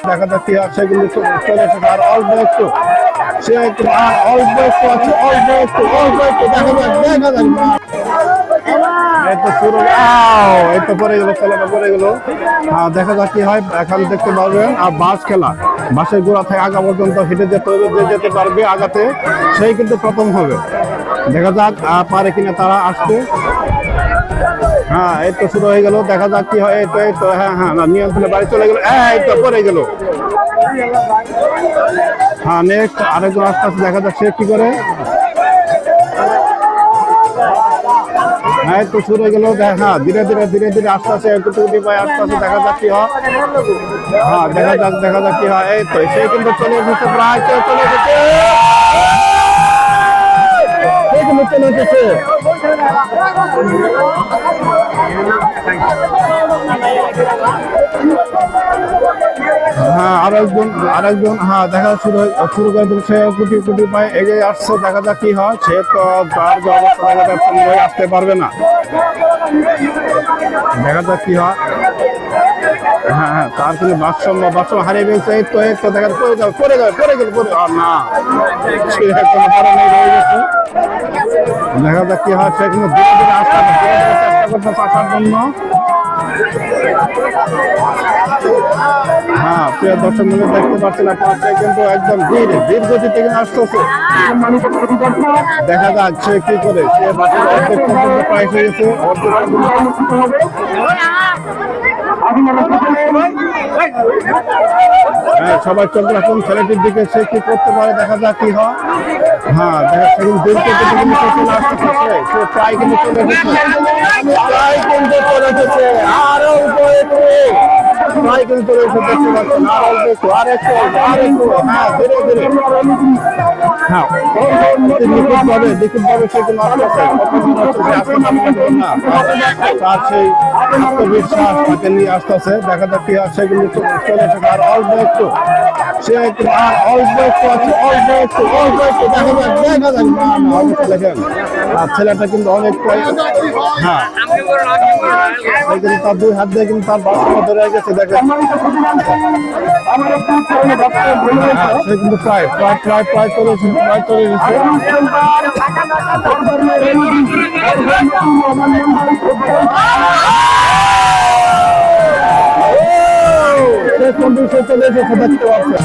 দেখা যাচ্ছে সেগুলো চলে এসেছে আর অল্প একটু সে একটু আর অল্প একটু আছে অল্প একটু দেখা যাক এই তো শুরু এই তো পড়ে গেল খেলাটা পড়ে গেল। দেখা যাক কি হয় এখন দেখতে পারবেন। আর বাস খেলা বাসের গোড়া থেকে আগা পর্যন্ত হেঁটে যেতে পারবে আগাতে সেই কিন্তু প্রথম হবে। দেখা যাক পারে কিনা তারা আসতে। এই তো শুরু হয়ে গেল দেখা যাক কি হয়। এই তো হ্যাঁ নিয়ন্ত্রণে বাড়ি চলে গেল এই তো পড়ে গেল। নেক্সট আরেকজন আস্তে আস্তে দেখা যাচ্ছে কি করে। এই তো শুরু হয়ে গেল ধীরে ধীরে আস্তে আস্তে একটু পায় আস্তে আস্তে দেখা যাক কি হয়। দেখা যাক কি হয়। এই তো সে কিন্তু চলে এসেছে প্রায় চলে এসেছে চলে এসেছে। আরেকজন দেখা শুরু করে দিল। সে কুটি পায়ে এগিয়ে আসছে দেখা যাক কি হয়। সে তো তার যে অবস্থা দেখা যাচ্ছে আসতে পারবে না। দেখা যাক কি হয়। তার কিন্তু বাথরুম হারিয়ে ফেলছে। এই তো দেখা পড়ে গেল না সে কোনো কারণে রয়ে গেছে। দেখা যাক কি হয়। সে কিন্তু ধীরে ধীরে চেষ্টা করতে আসার জন্য। প্রিয় দর্শক মূল্য দেখতে পাচ্ছেন আপনারা সে কিন্তু একদম ধীর গতিতে আসতেছে। দেখা যাক সে কি করে। সে অর্ধেক পর্যন্ত প্রায় হয়ে গেছে। সবাই চোখ রাখুন ছেলেটির দিকে সে কি করতে পারে দেখা যাক কি হয়। দেখা সে প্রায় কিন্তু চলে এসেছে আর অল্প একটু প্রায় কিন্তু চলে এসে দেখতে পাচ্ছেন আর অল্প একটু আর একটু ধীরে ধীরে নিখুঁতভাবে সে কিন্তু তার সেই আত্মবিশ্বাস তাকে নিয়ে আসতেছে। দেখা যাক কি হয়। সেগুলো চলে এসেছে আর অল্প একটু সে একটু আর অল্প একটু আছে অল্প একটু দেখা যাক অবশ্যই দেখেন আর ছেলেটা কিন্তু অনেকটাই তার দুই হাত দিয়ে কিন্তু তার বাসনা ধরে গেছে। দেখেন সে কিন্তু প্রায় চলে এসেছে। সে চলে এসেছে দেখতে পাচ্ছেন।